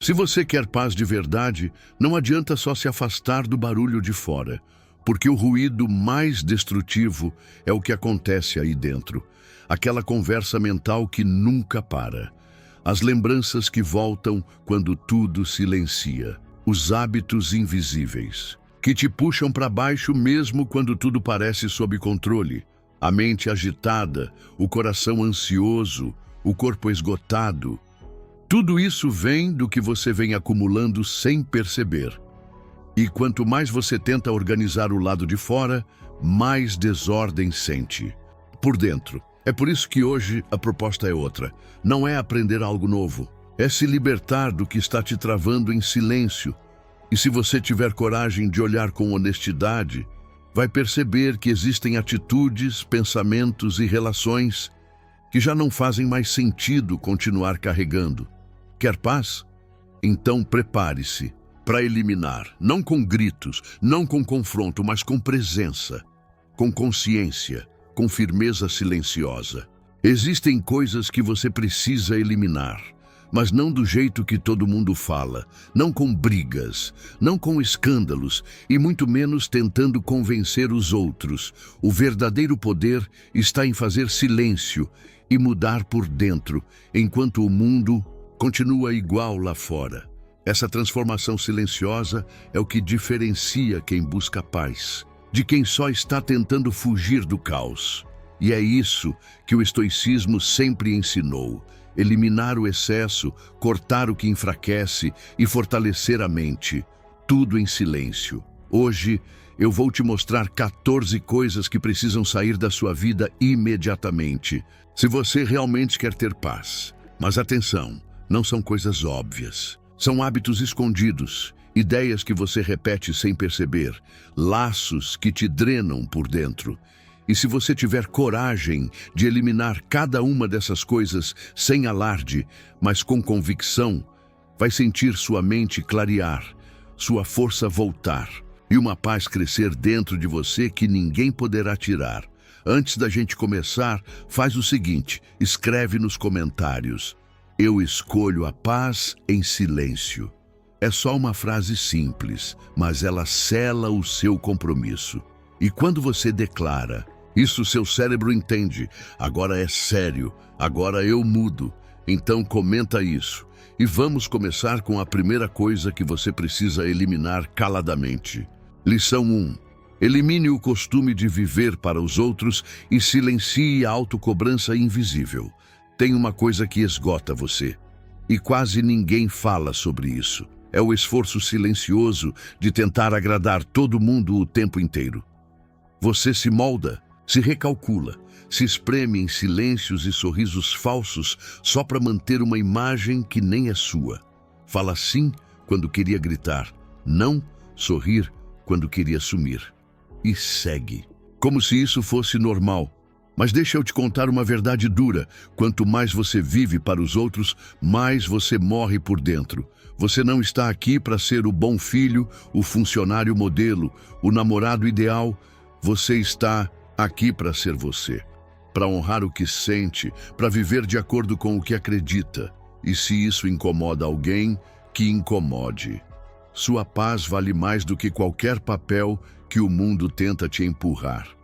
Se você quer paz de verdade, não adianta só se afastar do barulho de fora, porque o ruído mais destrutivo é o que acontece aí dentro. Aquela conversa mental que nunca para. As lembranças que voltam quando tudo silencia. Os hábitos invisíveis, que te puxam para baixo mesmo quando tudo parece sob controle. A mente agitada, o coração ansioso, o corpo esgotado. Tudo isso vem do que você vem acumulando sem perceber. E quanto mais você tenta organizar o lado de fora, mais desordem sente. Por dentro. É por isso que hoje a proposta é outra. Não é aprender algo novo. É se libertar do que está te travando em silêncio. E se você tiver coragem de olhar com honestidade, vai perceber que existem atitudes, pensamentos e relações que já não fazem mais sentido continuar carregando. Quer paz? Então prepare-se para eliminar, não com gritos, não com confronto, mas com presença, com consciência, com firmeza silenciosa. Existem coisas que você precisa eliminar, mas não do jeito que todo mundo fala, não com brigas, não com escândalos e muito menos tentando convencer os outros. O verdadeiro poder está em fazer silêncio e mudar por dentro, enquanto o mundo continua igual lá fora. Essa transformação silenciosa é o que diferencia quem busca paz de quem só está tentando fugir do caos. E é isso que o estoicismo sempre ensinou: eliminar o excesso, cortar o que enfraquece e fortalecer a mente, tudo em silêncio. Hoje eu vou te mostrar 14 coisas que precisam sair da sua vida imediatamente, se você realmente quer ter paz. Mas atenção, não são coisas óbvias. São hábitos escondidos, ideias que você repete sem perceber, laços que te drenam por dentro. E se você tiver coragem de eliminar cada uma dessas coisas sem alarde, mas com convicção, vai sentir sua mente clarear, sua força voltar e uma paz crescer dentro de você que ninguém poderá tirar. Antes da gente começar, faz o seguinte: escreve nos comentários: eu escolho a paz em silêncio. É só uma frase simples, mas ela sela o seu compromisso. E quando você declara isso, seu cérebro entende: agora é sério, agora eu mudo. Então comenta isso. E vamos começar com a primeira coisa que você precisa eliminar caladamente. Lição 1. Elimine o costume de viver para os outros e silencie a autocobrança invisível. Tem uma coisa que esgota você, e quase ninguém fala sobre isso. É o esforço silencioso de tentar agradar todo mundo o tempo inteiro. Você se molda, se recalcula, se espreme em silêncios e sorrisos falsos só para manter uma imagem que nem é sua. Fala sim quando queria gritar, não sorrir quando queria sumir. E segue, como se isso fosse normal. Mas deixa eu te contar uma verdade dura: quanto mais você vive para os outros, mais você morre por dentro. Você não está aqui para ser o bom filho, o funcionário modelo, o namorado ideal. Você está aqui para ser você, para honrar o que sente, para viver de acordo com o que acredita. E se isso incomoda alguém, que incomode. Sua paz vale mais do que qualquer papel que o mundo tenta te empurrar.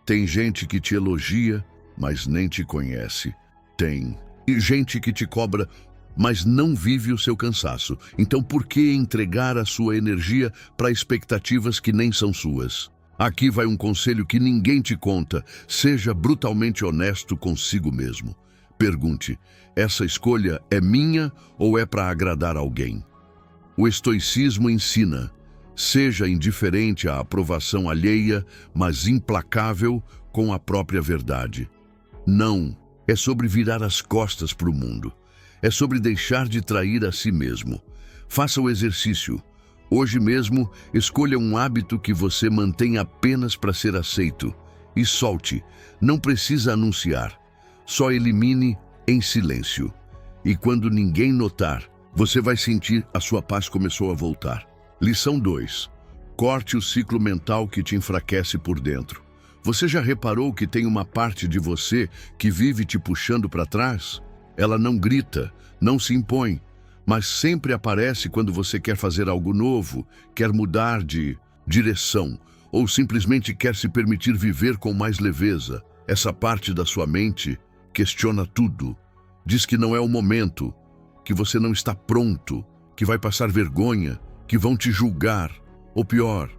Tem gente que te elogia, mas nem te conhece. Tem. E gente que te cobra, mas não vive o seu cansaço. Então por que entregar a sua energia para expectativas que nem são suas? Aqui vai um conselho que ninguém te conta: seja brutalmente honesto consigo mesmo. Pergunte: essa escolha é minha ou é para agradar alguém? O estoicismo ensina: seja indiferente à aprovação alheia, mas implacável com a própria verdade. Não é sobre virar as costas para o mundo. É sobre deixar de trair a si mesmo. Faça o exercício. Hoje mesmo, escolha um hábito que você mantém apenas para ser aceito. E solte. Não precisa anunciar. Só elimine em silêncio. E quando ninguém notar, você vai sentir a sua paz começou a voltar. Lição 2. Corte o ciclo mental que te enfraquece por dentro. Você já reparou que tem uma parte de você que vive te puxando para trás? Ela não grita, não se impõe, mas sempre aparece quando você quer fazer algo novo, quer mudar de direção ou simplesmente quer se permitir viver com mais leveza. Essa parte da sua mente questiona tudo, diz que não é o momento, que você não está pronto, que vai passar vergonha, que vão te julgar, ou pior,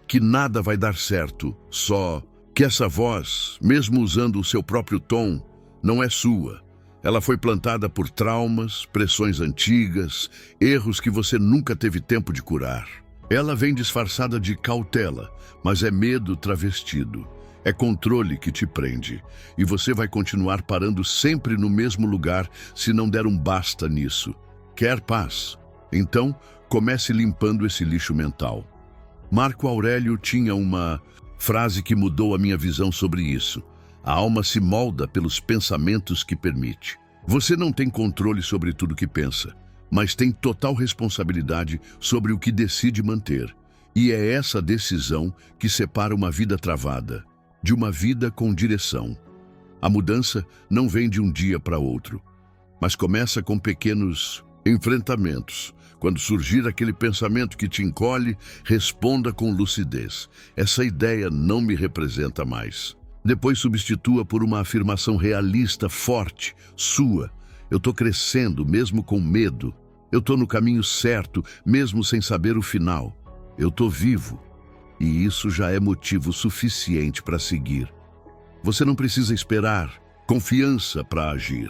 que nada vai dar certo, só que essa voz, mesmo usando o seu próprio tom, não é sua. Ela foi plantada por traumas, pressões antigas, erros que você nunca teve tempo de curar. Ela vem disfarçada de cautela, mas é medo travestido. É controle que te prende, e você vai continuar parando sempre no mesmo lugar se não der um basta nisso. Quer paz? Então, comece limpando esse lixo mental. Marco Aurélio tinha uma frase que mudou a minha visão sobre isso. A alma se molda pelos pensamentos que permite. Você não tem controle sobre tudo que pensa, mas tem total responsabilidade sobre o que decide manter. E é essa decisão que separa uma vida travada de uma vida com direção. A mudança não vem de um dia para outro, mas começa com pequenos enfrentamentos. Quando surgir aquele pensamento que te encolhe, responda com lucidez. Essa ideia não me representa mais. Depois substitua por uma afirmação realista, forte, sua. Eu estou crescendo, mesmo com medo. Eu estou no caminho certo, mesmo sem saber o final. Eu estou vivo. E isso já é motivo suficiente para seguir. Você não precisa esperar confiança para agir.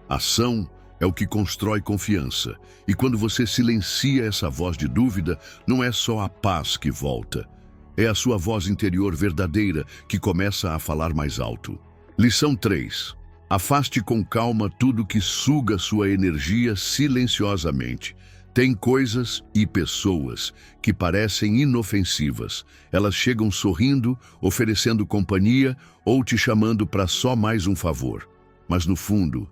Ação é o que constrói confiança. E quando você silencia essa voz de dúvida, não é só a paz que volta. É a sua voz interior verdadeira que começa a falar mais alto. Lição 3. Afaste com calma tudo que suga sua energia silenciosamente. Tem coisas e pessoas que parecem inofensivas. Elas chegam sorrindo, oferecendo companhia ou te chamando para só mais um favor. Mas no fundo,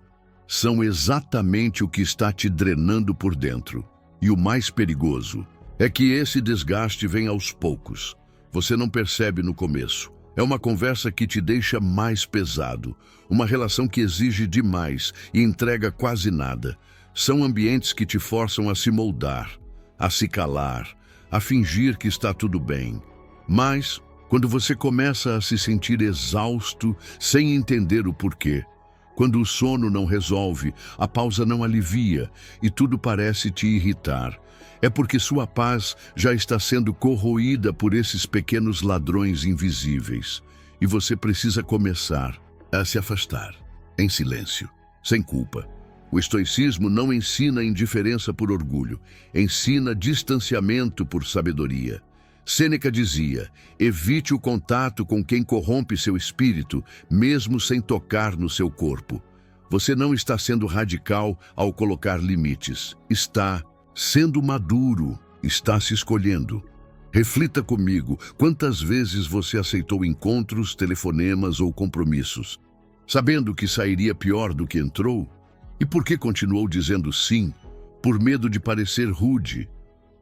são exatamente o que está te drenando por dentro. E o mais perigoso é que esse desgaste vem aos poucos. Você não percebe no começo. É uma conversa que te deixa mais pesado, uma relação que exige demais e entrega quase nada. São ambientes que te forçam a se moldar, a se calar, a fingir que está tudo bem. Mas, quando você começa a se sentir exausto, sem entender o porquê, quando o sono não resolve, a pausa não alivia e tudo parece te irritar, é porque sua paz já está sendo corroída por esses pequenos ladrões invisíveis. E você precisa começar a se afastar, em silêncio, sem culpa. O estoicismo não ensina indiferença por orgulho, ensina distanciamento por sabedoria. Sêneca dizia: evite o contato com quem corrompe seu espírito, mesmo sem tocar no seu corpo. Você não está sendo radical ao colocar limites. Está sendo maduro, está se escolhendo. Reflita comigo, quantas vezes você aceitou encontros, telefonemas ou compromissos, sabendo que sairia pior do que entrou? E por que continuou dizendo sim? Por medo de parecer rude?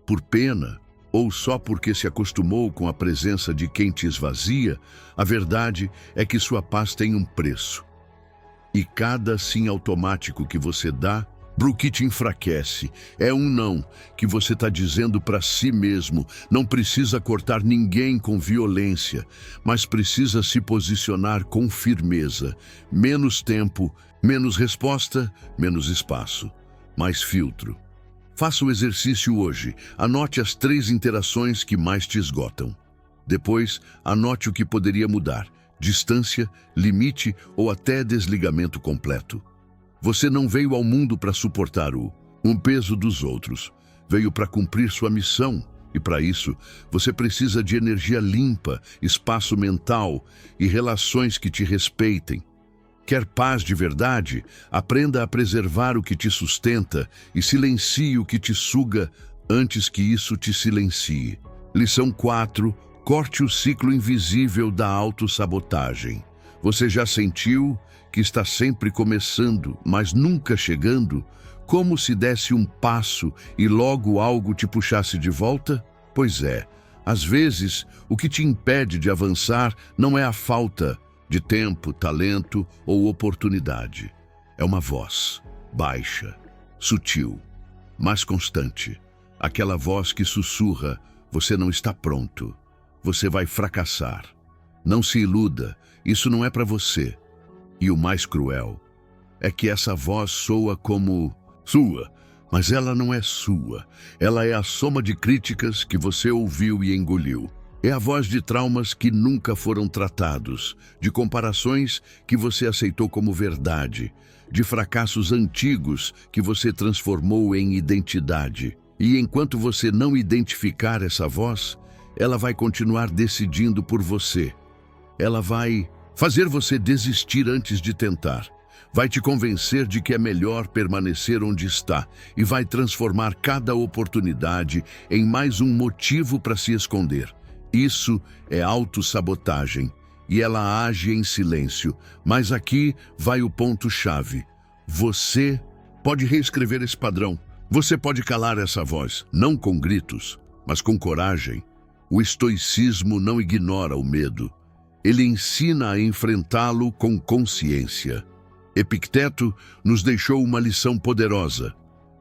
Por pena? Ou só porque se acostumou com a presença de quem te esvazia? A verdade é que sua paz tem um preço. E cada sim automático que você dá, pro que te enfraquece, é um não que você está dizendo para si mesmo. Não precisa cortar ninguém com violência, mas precisa se posicionar com firmeza. Menos tempo, menos resposta, menos espaço, mais filtro. Faça o exercício hoje. Anote as 3 interações que mais te esgotam. Depois, anote o que poderia mudar: distância, limite ou até desligamento completo. Você não veio ao mundo para suportar um peso dos outros. Veio para cumprir sua missão. E para isso, você precisa de energia limpa, espaço mental e relações que te respeitem. Quer paz de verdade? Aprenda a preservar o que te sustenta e silencie o que te suga antes que isso te silencie. Lição 4. Corte o ciclo invisível da autossabotagem. Você já sentiu que está sempre começando, mas nunca chegando? Como se desse um passo e logo algo te puxasse de volta? Pois é, às vezes o que te impede de avançar não é a falta de tempo, talento ou oportunidade. É uma voz baixa, sutil, mas constante. Aquela voz que sussurra: você não está pronto. Você vai fracassar. Não se iluda, isso não é para você. E o mais cruel é que essa voz soa como sua, mas ela não é sua. Ela é a soma de críticas que você ouviu e engoliu. É a voz de traumas que nunca foram tratados, de comparações que você aceitou como verdade, de fracassos antigos que você transformou em identidade. E enquanto você não identificar essa voz, ela vai continuar decidindo por você. Ela vai fazer você desistir antes de tentar. Vai te convencer de que é melhor permanecer onde está e vai transformar cada oportunidade em mais um motivo para se esconder. Isso é autossabotagem e ela age em silêncio. Mas aqui vai o ponto-chave. Você pode reescrever esse padrão. Você pode calar essa voz, não com gritos, mas com coragem. O estoicismo não ignora o medo. Ele ensina a enfrentá-lo com consciência. Epicteto nos deixou uma lição poderosa.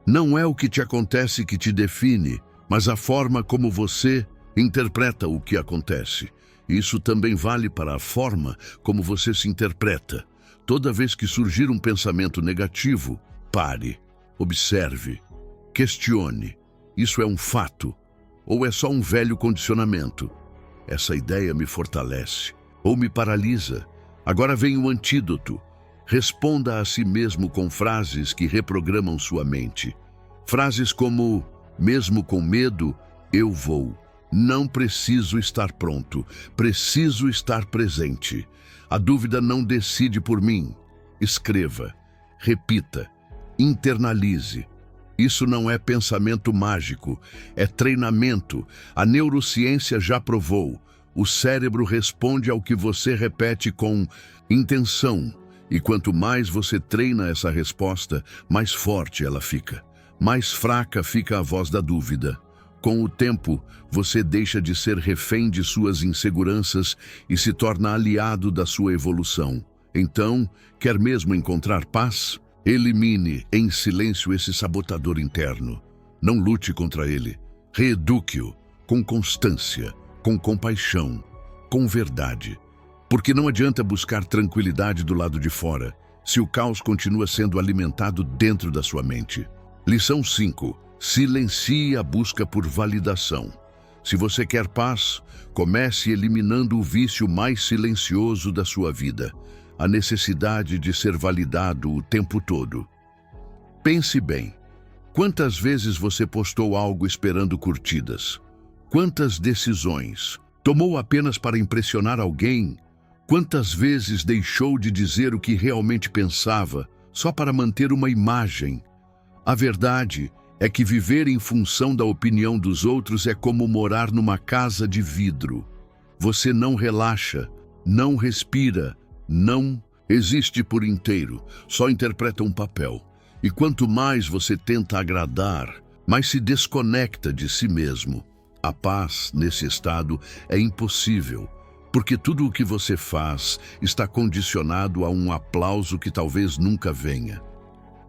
Não é o que te acontece que te define, mas a forma como você interpreta o que acontece. Isso também vale para a forma como você se interpreta. Toda vez que surgir um pensamento negativo, pare, observe, questione. Isso é um fato ou é só um velho condicionamento? Essa ideia me fortalece ou me paralisa? Agora vem o antídoto. Responda a si mesmo com frases que reprogramam sua mente. Frases como: mesmo com medo, eu vou. Não preciso estar pronto, preciso estar presente. A dúvida não decide por mim. Escreva, repita, internalize. Isso não é pensamento mágico, é treinamento. A neurociência já provou. O cérebro responde ao que você repete com intenção. E quanto mais você treina essa resposta, mais forte ela fica. Mais fraca fica a voz da dúvida. Com o tempo, você deixa de ser refém de suas inseguranças e se torna aliado da sua evolução. Então, quer mesmo encontrar paz? Elimine em silêncio esse sabotador interno. Não lute contra ele. Reeduque-o com constância, com compaixão, com verdade. Porque não adianta buscar tranquilidade do lado de fora, se o caos continua sendo alimentado dentro da sua mente. Lição 5. Silencie a busca por validação. Se você quer paz, comece eliminando o vício mais silencioso da sua vida, a necessidade de ser validado o tempo todo. Pense bem, quantas vezes você postou algo esperando curtidas? Quantas decisões tomou apenas para impressionar alguém? Quantas vezes deixou de dizer o que realmente pensava só para manter uma imagem? A verdade é que viver em função da opinião dos outros é como morar numa casa de vidro. Você não relaxa, não respira, não existe por inteiro, só interpreta um papel. E quanto mais você tenta agradar, mais se desconecta de si mesmo. A paz, nesse estado, é impossível, porque tudo o que você faz está condicionado a um aplauso que talvez nunca venha.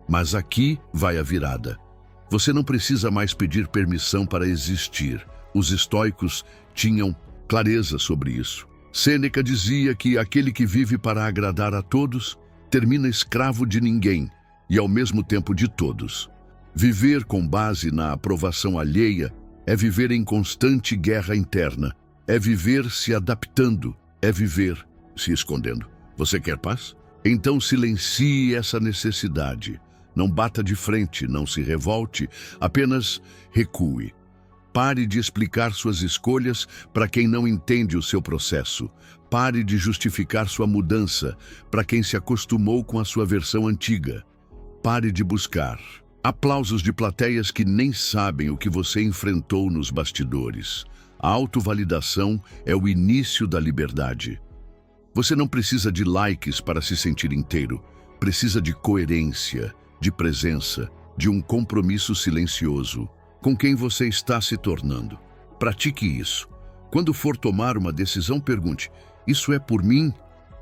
Mas aqui vai a virada. Você não precisa mais pedir permissão para existir. Os estoicos tinham clareza sobre isso. Sêneca dizia que aquele que vive para agradar a todos termina escravo de ninguém e ao mesmo tempo de todos. Viver com base na aprovação alheia é viver em constante guerra interna, é viver se adaptando, é viver se escondendo. Você quer paz? Então silencie essa necessidade. Não bata de frente, não se revolte, apenas recue. Pare de explicar suas escolhas para quem não entende o seu processo. Pare de justificar sua mudança para quem se acostumou com a sua versão antiga. Pare de buscar aplausos de plateias que nem sabem o que você enfrentou nos bastidores. A autovalidação é o início da liberdade. Você não precisa de likes para se sentir inteiro. Precisa de coerência, de presença, de um compromisso silencioso com quem você está se tornando. Pratique isso. Quando for tomar uma decisão, pergunte: isso é por mim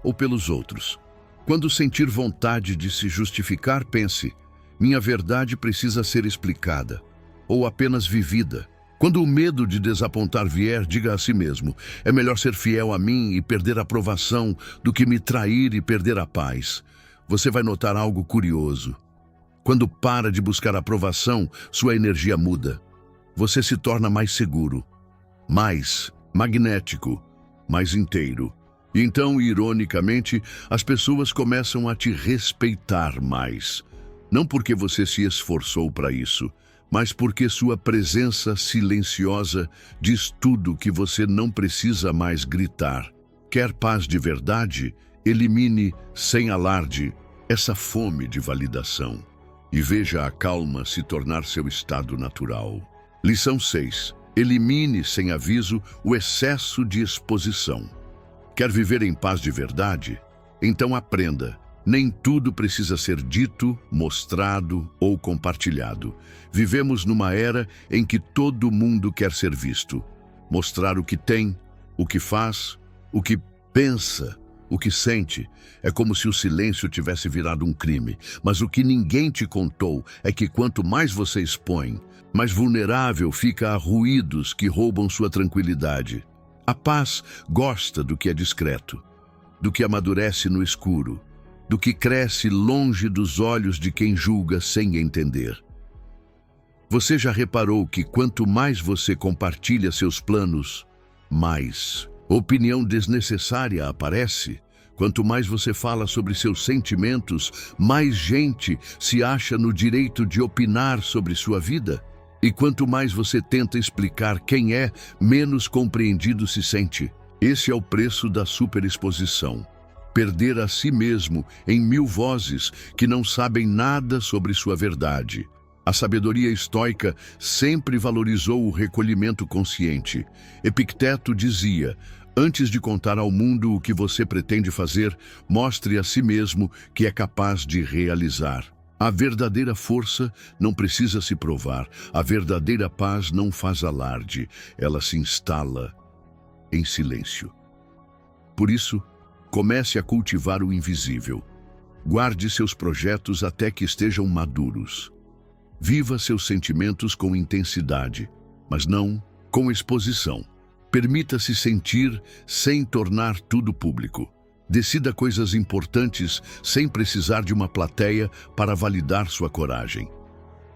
ou pelos outros? Quando sentir vontade de se justificar, pense: Minha verdade precisa ser explicada, ou apenas vivida. Quando o medo de desapontar vier, diga a si mesmo: é melhor ser fiel a mim e perder a aprovação do que me trair e perder a paz. Você vai notar algo curioso. Quando para de buscar aprovação, sua energia muda. Você se torna mais seguro, mais magnético, mais inteiro. E então, ironicamente, as pessoas começam a te respeitar mais. Não porque você se esforçou para isso, mas porque sua presença silenciosa diz tudo que você não precisa mais gritar. Quer paz de verdade? Elimine, sem alarde, essa fome de validação. E veja a calma se tornar seu estado natural. Lição 6. Elimine, sem aviso, o excesso de exposição. Quer viver em paz de verdade? Então aprenda. Nem tudo precisa ser dito, mostrado ou compartilhado. Vivemos numa era em que todo mundo quer ser visto. Mostrar o que tem, o que faz, o que pensa, o que sente. É como se o silêncio tivesse virado um crime. Mas o que ninguém te contou é que quanto mais você expõe, mais vulnerável fica a ruídos que roubam sua tranquilidade. A paz gosta do que é discreto, do que amadurece no escuro, do que cresce longe dos olhos de quem julga sem entender. Você já reparou que quanto mais você compartilha seus planos, mais opinião desnecessária aparece? Quanto mais você fala sobre seus sentimentos, mais gente se acha no direito de opinar sobre sua vida? E quanto mais você tenta explicar quem é, menos compreendido se sente. Esse é o preço da superexposição. Perder a si mesmo em 1000 vozes que não sabem nada sobre sua verdade. A sabedoria estoica sempre valorizou o recolhimento consciente. Epicteto dizia: antes de contar ao mundo o que você pretende fazer, mostre a si mesmo que é capaz de realizar. A verdadeira força não precisa se provar. A verdadeira paz não faz alarde. Ela se instala em silêncio. Por isso, comece a cultivar o invisível. Guarde seus projetos até que estejam maduros. Viva seus sentimentos com intensidade, mas não com exposição. Permita-se sentir sem tornar tudo público. Decida coisas importantes sem precisar de uma plateia para validar sua coragem.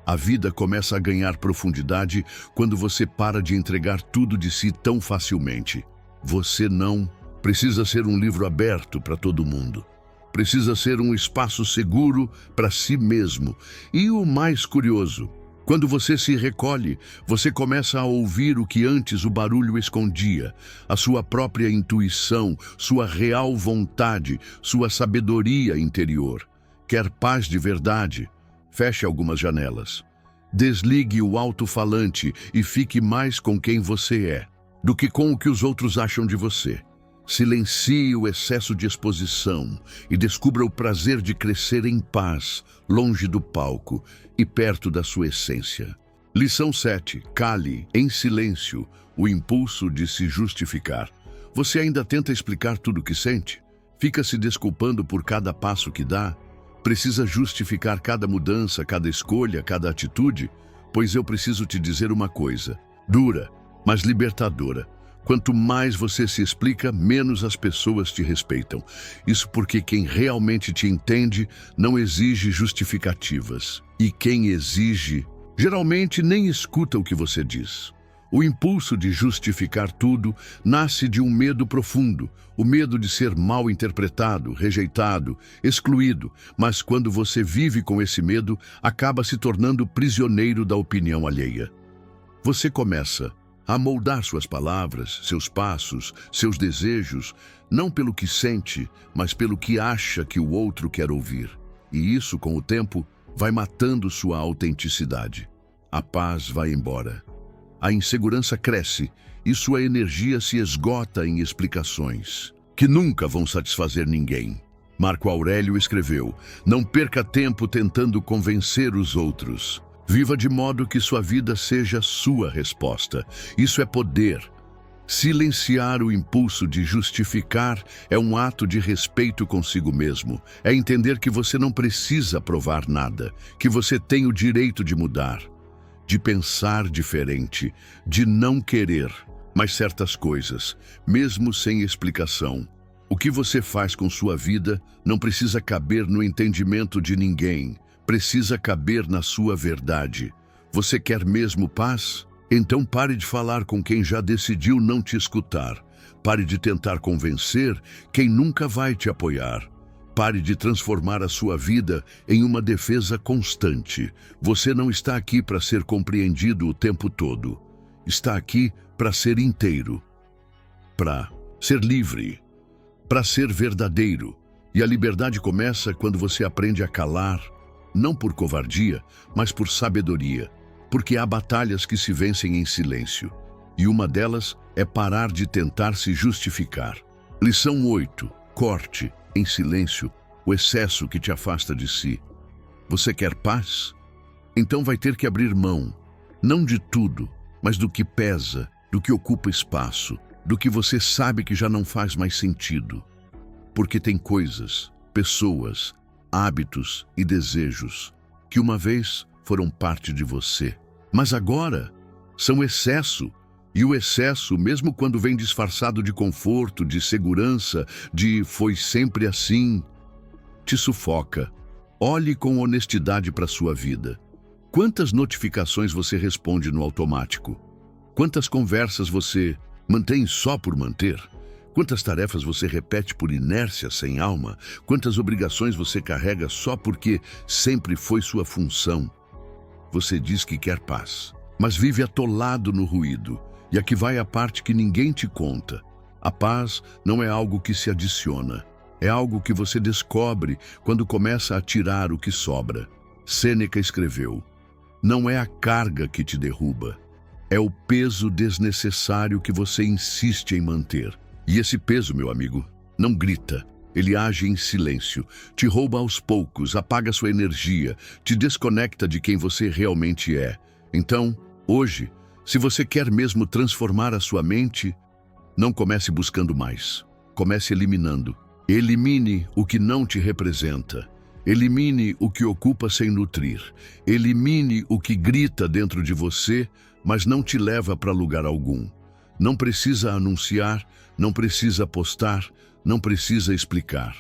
A vida começa a ganhar profundidade quando você para de entregar tudo de si tão facilmente. Você não precisa ser um livro aberto para todo mundo. Precisa ser um espaço seguro para si mesmo. E o mais curioso, quando você se recolhe, você começa a ouvir o que antes o barulho escondia, a sua própria intuição, sua real vontade, sua sabedoria interior. Quer paz de verdade? Feche algumas janelas. Desligue o alto-falante e fique mais com quem você é, do que com o que os outros acham de você. Silencie o excesso de exposição e descubra o prazer de crescer em paz, longe do palco e perto da sua essência. Lição 7. Cale, em silêncio, o impulso de se justificar. Você ainda tenta explicar tudo o que sente? Fica se desculpando por cada passo que dá? Precisa justificar cada mudança, cada escolha, cada atitude? Pois eu preciso te dizer uma coisa, dura, mas libertadora. Quanto mais você se explica, menos as pessoas te respeitam. Isso porque quem realmente te entende não exige justificativas. E quem exige, geralmente nem escuta o que você diz. O impulso de justificar tudo nasce de um medo profundo, o medo de ser mal interpretado, rejeitado, excluído. Mas quando você vive com esse medo, acaba se tornando prisioneiro da opinião alheia. Você começa a moldar suas palavras, seus passos, seus desejos, não pelo que sente, mas pelo que acha que o outro quer ouvir. E isso, com o tempo, vai matando sua autenticidade. A paz vai embora. A insegurança cresce e sua energia se esgota em explicações, que nunca vão satisfazer ninguém. Marco Aurélio escreveu: não perca tempo tentando convencer os outros. Viva de modo que sua vida seja sua resposta. Isso é poder. Silenciar o impulso de justificar é um ato de respeito consigo mesmo. É entender que você não precisa provar nada, que você tem o direito de mudar, de pensar diferente, de não querer mais certas coisas, mesmo sem explicação. O que você faz com sua vida não precisa caber no entendimento de ninguém, precisa caber na sua verdade. Você quer mesmo paz? Então pare de falar com quem já decidiu não te escutar. Pare de tentar convencer quem nunca vai te apoiar. Pare de transformar a sua vida em uma defesa constante. Você não está aqui para ser compreendido o tempo todo. Está aqui para ser inteiro, para ser livre, para ser verdadeiro. E a liberdade começa quando você aprende a calar, não por covardia, mas por sabedoria. Porque há batalhas que se vencem em silêncio, e uma delas é parar de tentar se justificar. Lição 8. Corte, em silêncio, o excesso que te afasta de si. Você quer paz? Então vai ter que abrir mão, não de tudo, mas do que pesa, do que ocupa espaço, do que você sabe que já não faz mais sentido. Porque tem coisas, pessoas, hábitos e desejos que uma vez foram parte de você, mas agora são excesso, e o excesso, mesmo quando vem disfarçado de conforto, de segurança, de foi sempre assim, te sufoca. Olhe com honestidade para a sua vida. Quantas notificações você responde no automático? Quantas conversas você mantém só por manter? Quantas tarefas você repete por inércia sem alma? Quantas obrigações você carrega só porque sempre foi sua função? Você diz que quer paz, mas vive atolado no ruído. E aqui vai a parte que ninguém te conta. A paz não é algo que se adiciona. É algo que você descobre quando começa a tirar o que sobra. Sêneca escreveu: não é a carga que te derruba, é o peso desnecessário que você insiste em manter. E esse peso, meu amigo, não grita. Ele age em silêncio, te rouba aos poucos, apaga sua energia, te desconecta de quem você realmente é. Então, hoje, se você quer mesmo transformar a sua mente, não comece buscando mais. Comece eliminando. Elimine o que não te representa. Elimine o que ocupa sem nutrir. Elimine o que grita dentro de você, mas não te leva para lugar algum. Não precisa anunciar, não precisa postar, não precisa explicar.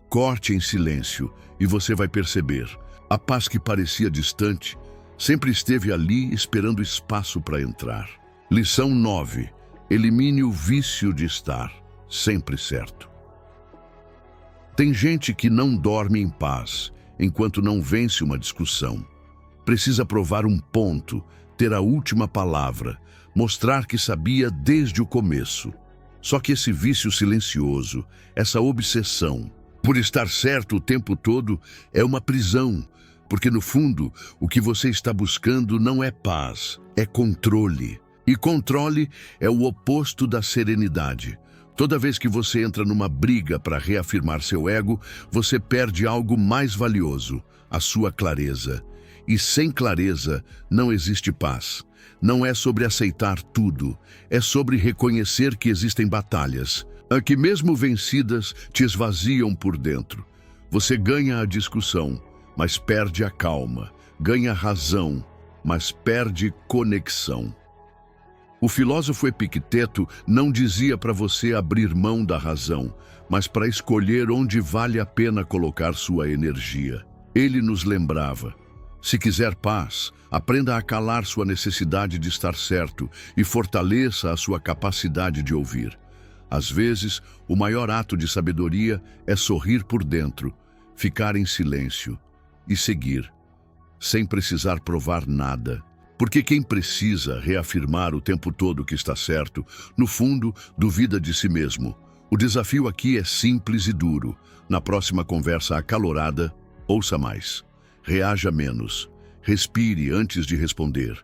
Corte em silêncio e você vai perceber. A paz que parecia distante sempre esteve ali esperando espaço para entrar. Lição 9. Elimine o vício de estar sempre certo. Tem gente que não dorme em paz enquanto não vence uma discussão. Precisa provar um ponto, ter a última palavra, mostrar que sabia desde o começo. Só que esse vício silencioso, essa obsessão por estar certo o tempo todo, é uma prisão, porque no fundo o que você está buscando não é paz, é controle. E controle é o oposto da serenidade. Toda vez que você entra numa briga para reafirmar seu ego, você perde algo mais valioso, a sua clareza. E sem clareza não existe paz. Não é sobre aceitar tudo, é sobre reconhecer que existem batalhas, que mesmo vencidas te esvaziam por dentro. Você ganha a discussão, mas perde a calma. Ganha razão, mas perde conexão. O filósofo Epicteto não dizia para você abrir mão da razão, mas para escolher onde vale a pena colocar sua energia. Ele nos lembrava: se quiser paz, aprenda a calar sua necessidade de estar certo e fortaleça a sua capacidade de ouvir. Às vezes, o maior ato de sabedoria é sorrir por dentro, ficar em silêncio e seguir, sem precisar provar nada. Porque quem precisa reafirmar o tempo todo que está certo, no fundo, duvida de si mesmo. O desafio aqui é simples e duro. Na próxima conversa acalorada, ouça mais. Reaja menos. Respire antes de responder.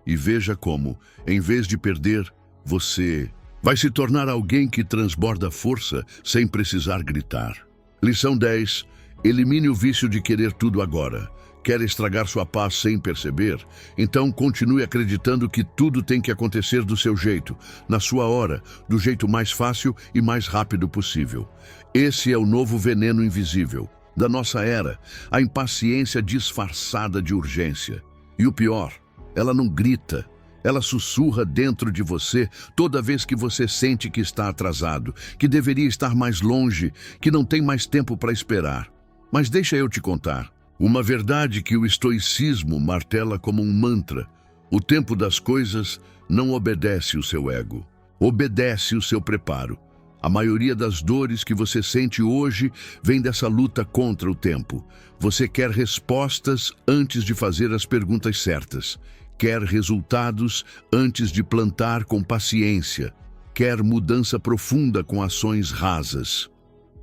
E veja como, em vez de perder, você vai se tornar alguém que transborda força sem precisar gritar. Lição 10. Elimine o vício de querer tudo agora. Quer estragar sua paz sem perceber? Então continue acreditando que tudo tem que acontecer do seu jeito, na sua hora, do jeito mais fácil e mais rápido possível. Esse é o novo veneno invisível da nossa era, a impaciência disfarçada de urgência. E o pior, ela não grita, ela sussurra dentro de você toda vez que você sente que está atrasado, que deveria estar mais longe, que não tem mais tempo para esperar. Mas deixa eu te contar uma verdade que o estoicismo martela como um mantra. O tempo das coisas não obedece o seu ego, obedece o seu preparo. A maioria das dores que você sente hoje vem dessa luta contra o tempo. Você quer respostas antes de fazer as perguntas certas. Quer resultados antes de plantar com paciência. Quer mudança profunda com ações rasas.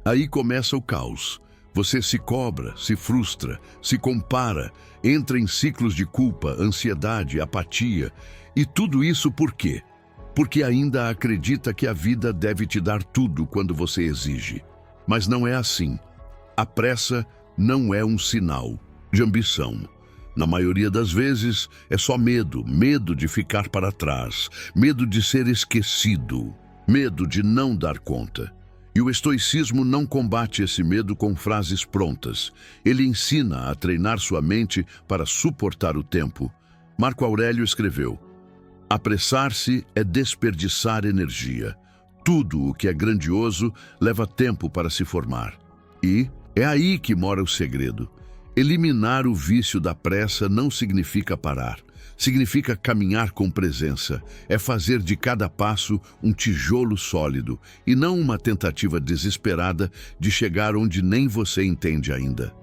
Aí começa o caos. Você se cobra, se frustra, se compara, entra em ciclos de culpa, ansiedade, apatia. E tudo isso por quê? Porque ainda acredita que a vida deve te dar tudo quando você exige. Mas não é assim. A pressa não é um sinal de ambição. Na maioria das vezes, é só medo, medo de ficar para trás, medo de ser esquecido, medo de não dar conta. E o estoicismo não combate esse medo com frases prontas. Ele ensina a treinar sua mente para suportar o tempo. Marco Aurélio escreveu: apressar-se é desperdiçar energia. Tudo o que é grandioso leva tempo para se formar. E é aí que mora o segredo. Eliminar o vício da pressa não significa parar. Significa caminhar com presença. É fazer de cada passo um tijolo sólido e não uma tentativa desesperada de chegar onde nem você entende ainda.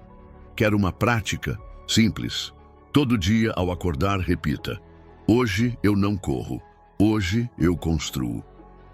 Quer uma prática? Simples. Todo dia, ao acordar, repita: hoje eu não corro, hoje eu construo.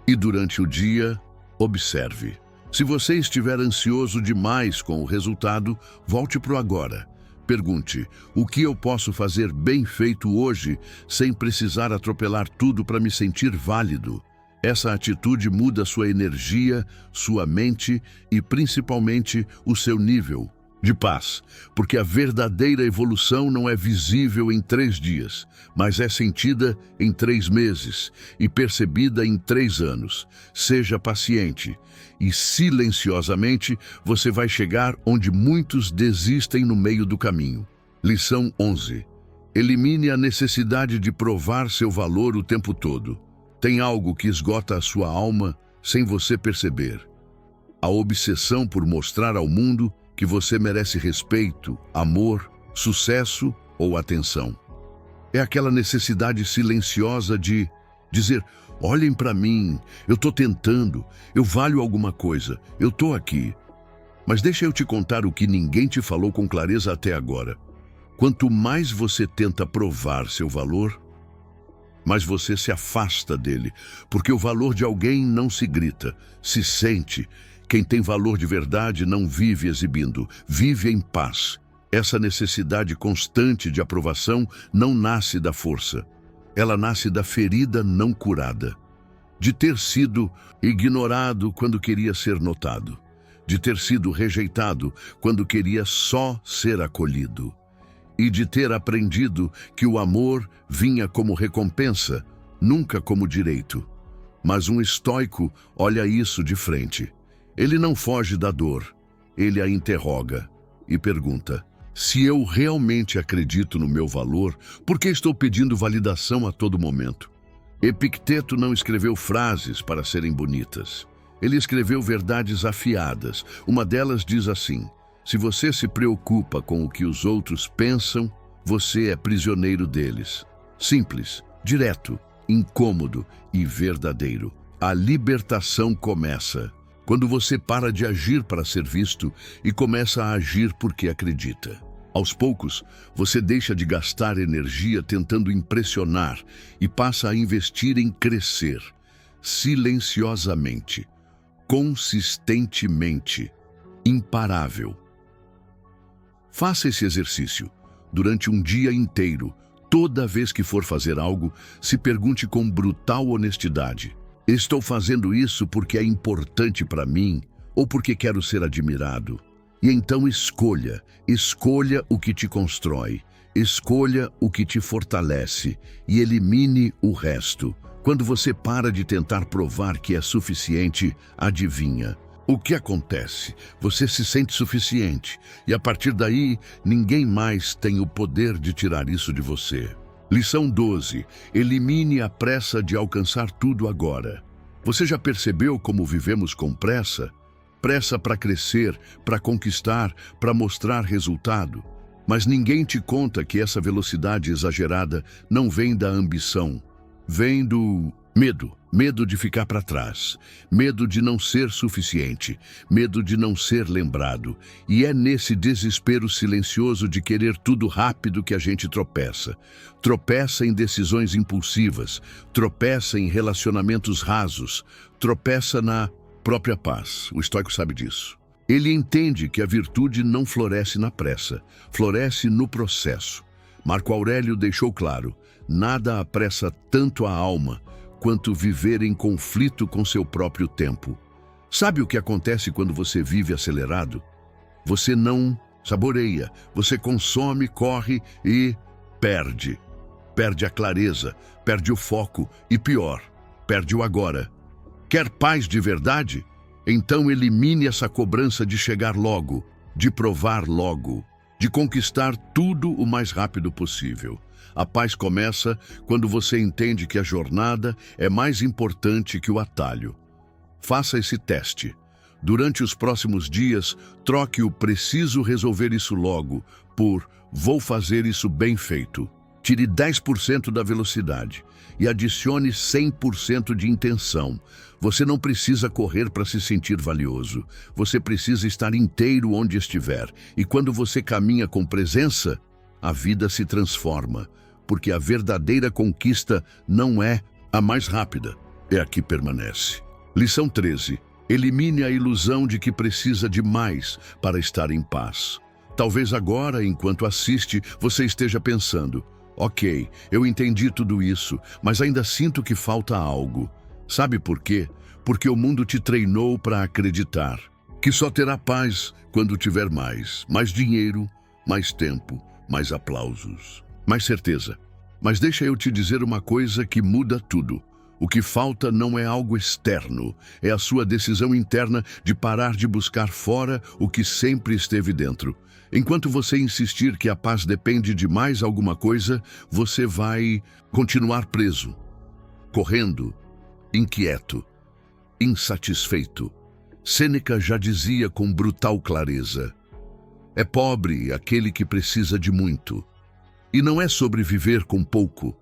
E durante o dia, observe. Se você estiver ansioso demais com o resultado, volte para o agora. Pergunte: o que eu posso fazer bem feito hoje, sem precisar atropelar tudo para me sentir válido? Essa atitude muda sua energia, sua mente e principalmente o seu nível de paz, porque a verdadeira evolução não é visível em 3 dias, mas é sentida em 3 meses e percebida em 3 anos. Seja paciente e silenciosamente você vai chegar onde muitos desistem no meio do caminho. Lição 11. Elimine a necessidade de provar seu valor o tempo todo. Tem algo que esgota a sua alma sem você perceber. A obsessão por mostrar ao mundo que você merece respeito, amor, sucesso ou atenção. É aquela necessidade silenciosa de dizer: olhem para mim, eu estou tentando, eu valho alguma coisa, eu estou aqui. Mas deixa eu te contar o que ninguém te falou com clareza até agora. Quanto mais você tenta provar seu valor, mais você se afasta dele, porque o valor de alguém não se grita, se sente. Quem tem valor de verdade não vive exibindo, vive em paz. Essa necessidade constante de aprovação não nasce da força. Ela nasce da ferida não curada. De ter sido ignorado quando queria ser notado. De ter sido rejeitado quando queria só ser acolhido. E de ter aprendido que o amor vinha como recompensa, nunca como direito. Mas um estoico olha isso de frente. Ele não foge da dor, ele a interroga e pergunta: se eu realmente acredito no meu valor, por que estou pedindo validação a todo momento? Epicteto não escreveu frases para serem bonitas. Ele escreveu verdades afiadas. Uma delas diz assim: se você se preocupa com o que os outros pensam, você é prisioneiro deles. Simples, direto, incômodo e verdadeiro. A libertação começa quando você para de agir para ser visto e começa a agir porque acredita. Aos poucos, você deixa de gastar energia tentando impressionar e passa a investir em crescer, silenciosamente, consistentemente, imparável. Faça esse exercício durante um dia inteiro. Toda vez que for fazer algo, se pergunte com brutal honestidade: estou fazendo isso porque é importante para mim ou porque quero ser admirado? E então escolha o que te constrói, escolha o que te fortalece e elimine o resto. Quando você para de tentar provar que é suficiente, adivinha. O que acontece? Você se sente suficiente e a partir daí ninguém mais tem o poder de tirar isso de você. Lição 12. Elimine a pressa de alcançar tudo agora. Você já percebeu como vivemos com pressa? Pressa para crescer, para conquistar, para mostrar resultado. Mas ninguém te conta que essa velocidade exagerada não vem da ambição, vem do medo. Medo de ficar para trás, medo de não ser suficiente, medo de não ser lembrado. E é nesse desespero silencioso de querer tudo rápido que a gente tropeça. Tropeça em decisões impulsivas, tropeça em relacionamentos rasos, tropeça na própria paz. O estoico sabe disso. Ele entende que a virtude não floresce na pressa, floresce no processo. Marco Aurélio deixou claro: nada apressa tanto a alma quanto viver em conflito com seu próprio tempo. Sabe o que acontece quando você vive acelerado? Você não saboreia, você consome, corre e perde. Perde a clareza, perde o foco e pior, perde o agora. Quer paz de verdade? Então elimine essa cobrança de chegar logo, de provar logo, de conquistar tudo o mais rápido possível. A paz começa quando você entende que a jornada é mais importante que o atalho. Faça esse teste. Durante os próximos dias, troque o "preciso resolver isso logo" por "vou fazer isso bem feito". Tire 10% da velocidade e adicione 100% de intenção. Você não precisa correr para se sentir valioso. Você precisa estar inteiro onde estiver. E quando você caminha com presença, a vida se transforma. Porque a verdadeira conquista não é a mais rápida, é a que permanece. Lição 13. Elimine a ilusão de que precisa de mais para estar em paz. Talvez agora, enquanto assiste, você esteja pensando: ok, eu entendi tudo isso, mas ainda sinto que falta algo. Sabe por quê? Porque o mundo te treinou para acreditar que só terá paz quando tiver mais dinheiro, mais tempo, mais aplausos, mais certeza. Mas deixa eu te dizer uma coisa que muda tudo. O que falta não é algo externo, é a sua decisão interna de parar de buscar fora o que sempre esteve dentro. Enquanto você insistir que a paz depende de mais alguma coisa, você vai continuar preso, correndo, inquieto, insatisfeito. Sêneca já dizia com brutal clareza: é pobre aquele que precisa de muito. E não é sobre viver com pouco,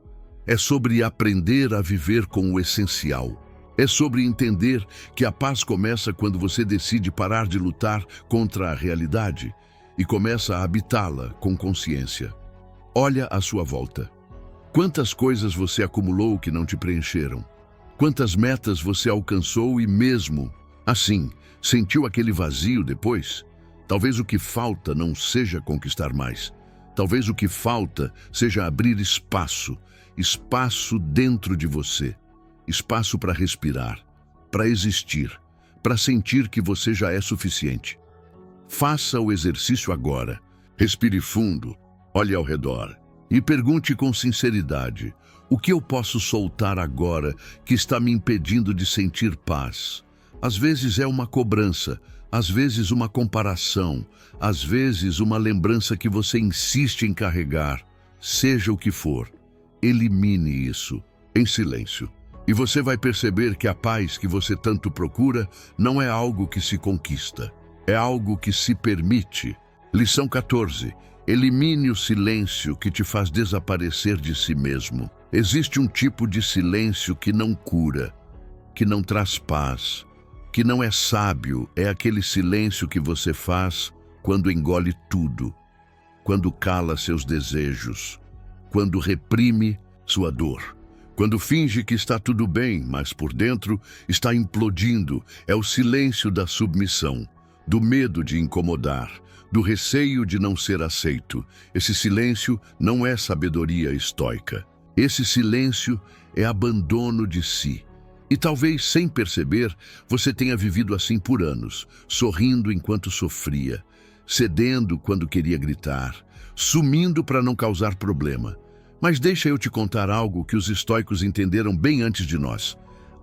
é sobre aprender a viver com o essencial. É sobre entender que a paz começa quando você decide parar de lutar contra a realidade e começa a habitá-la com consciência. Olha à sua volta. Quantas coisas você acumulou que não te preencheram? Quantas metas você alcançou e mesmo assim sentiu aquele vazio depois? Talvez o que falta não seja conquistar mais. Talvez o que falta seja abrir espaço dentro de você, espaço para respirar, para existir, para sentir que você já é suficiente. Faça o exercício agora. Respire fundo, olhe ao redor e pergunte com sinceridade: o que eu posso soltar agora que está me impedindo de sentir paz? Às vezes é uma cobrança, às vezes uma comparação, às vezes uma lembrança que você insiste em carregar. Seja o que for, elimine isso em silêncio. E você vai perceber que a paz que você tanto procura não é algo que se conquista, é algo que se permite. Lição 14. Elimine o silêncio que te faz desaparecer de si mesmo. Existe um tipo de silêncio que não cura, que não traz paz, que não é sábio. É aquele silêncio que você faz quando engole tudo, quando cala seus desejos, quando reprime sua dor, quando finge que está tudo bem, mas por dentro está implodindo. É o silêncio da submissão, do medo de incomodar, do receio de não ser aceito. Esse silêncio não é sabedoria estoica. Esse silêncio é abandono de si. E talvez, sem perceber, você tenha vivido assim por anos, sorrindo enquanto sofria, cedendo quando queria gritar, sumindo para não causar problema. Mas deixa eu te contar algo que os estoicos entenderam bem antes de nós.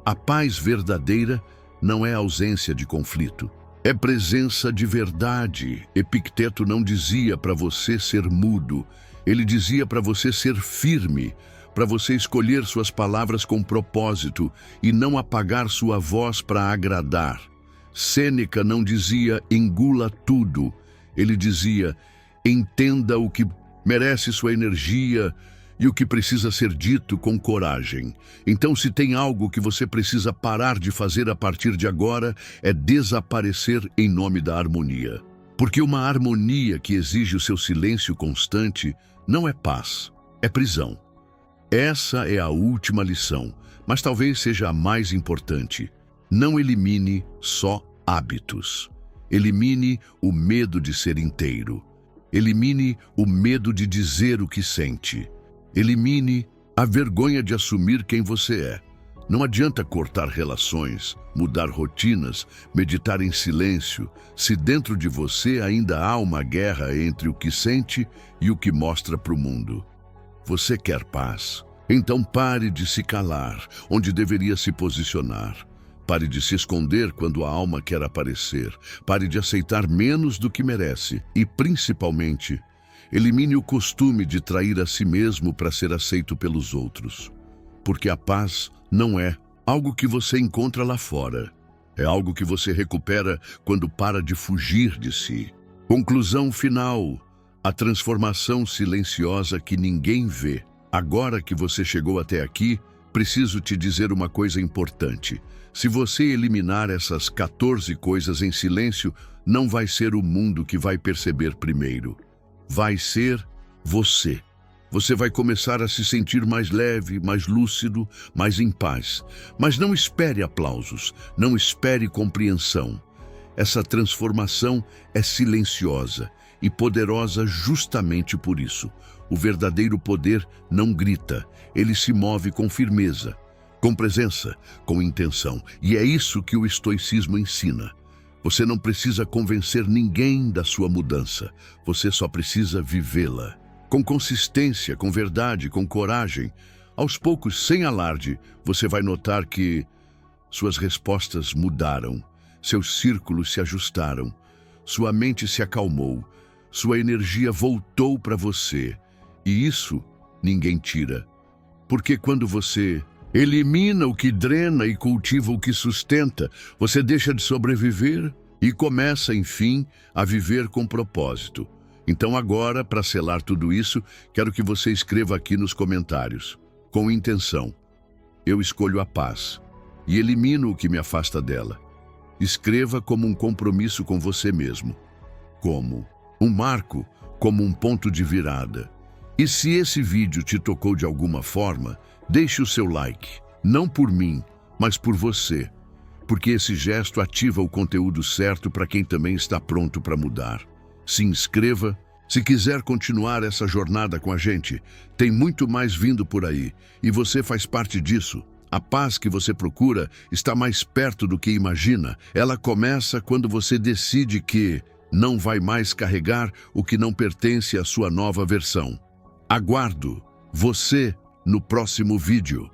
A paz verdadeira não é ausência de conflito, é presença de verdade. Epicteto não dizia para você ser mudo, ele dizia para você ser firme, para você escolher suas palavras com propósito e não apagar sua voz para agradar. Sêneca não dizia engula tudo, ele dizia entenda o que merece sua energia e o que precisa ser dito com coragem. Então, se tem algo que você precisa parar de fazer a partir de agora, é desaparecer em nome da harmonia. Porque uma harmonia que exige o seu silêncio constante não é paz, é prisão. Essa é a última lição, mas talvez seja a mais importante. Não elimine só hábitos. Elimine o medo de ser inteiro. Elimine o medo de dizer o que sente. Elimine a vergonha de assumir quem você é. Não adianta cortar relações, mudar rotinas, meditar em silêncio, se dentro de você ainda há uma guerra entre o que sente e o que mostra para o mundo. Você quer paz? Então pare de se calar, onde deveria se posicionar. Pare de se esconder quando a alma quer aparecer. Pare de aceitar menos do que merece. E, principalmente, elimine o costume de trair a si mesmo para ser aceito pelos outros. Porque a paz não é algo que você encontra lá fora. É algo que você recupera quando para de fugir de si. Conclusão final. A transformação silenciosa que ninguém vê. Agora que você chegou até aqui, preciso te dizer uma coisa importante. Se você eliminar essas 14 coisas em silêncio, não vai ser o mundo que vai perceber primeiro. Vai ser você. Você vai começar a se sentir mais leve, mais lúcido, mais em paz. Mas não espere aplausos, não espere compreensão. Essa transformação é silenciosa e poderosa justamente por isso. O verdadeiro poder não grita, ele se move com firmeza, com presença, com intenção. E é isso que o estoicismo ensina. Você não precisa convencer ninguém da sua mudança, você só precisa vivê-la. Com consistência, com verdade, com coragem. Aos poucos, sem alarde, você vai notar que suas respostas mudaram, seus círculos se ajustaram, sua mente se acalmou, sua energia voltou para você. E isso ninguém tira. Porque quando você elimina o que drena e cultiva o que sustenta, você deixa de sobreviver e começa, enfim, a viver com propósito. Então agora, para selar tudo isso, quero que você escreva aqui nos comentários, com intenção. Eu escolho a paz e elimino o que me afasta dela. Escreva como um compromisso com você mesmo, como um marco, como um ponto de virada. E se esse vídeo te tocou de alguma forma, deixe o seu like, não por mim, mas por você, porque esse gesto ativa o conteúdo certo para quem também está pronto para mudar. Se inscreva. Se quiser continuar essa jornada com a gente, tem muito mais vindo por aí, e você faz parte disso. A paz que você procura está mais perto do que imagina. Ela começa quando você decide que não vai mais carregar o que não pertence à sua nova versão. Aguardo você no próximo vídeo.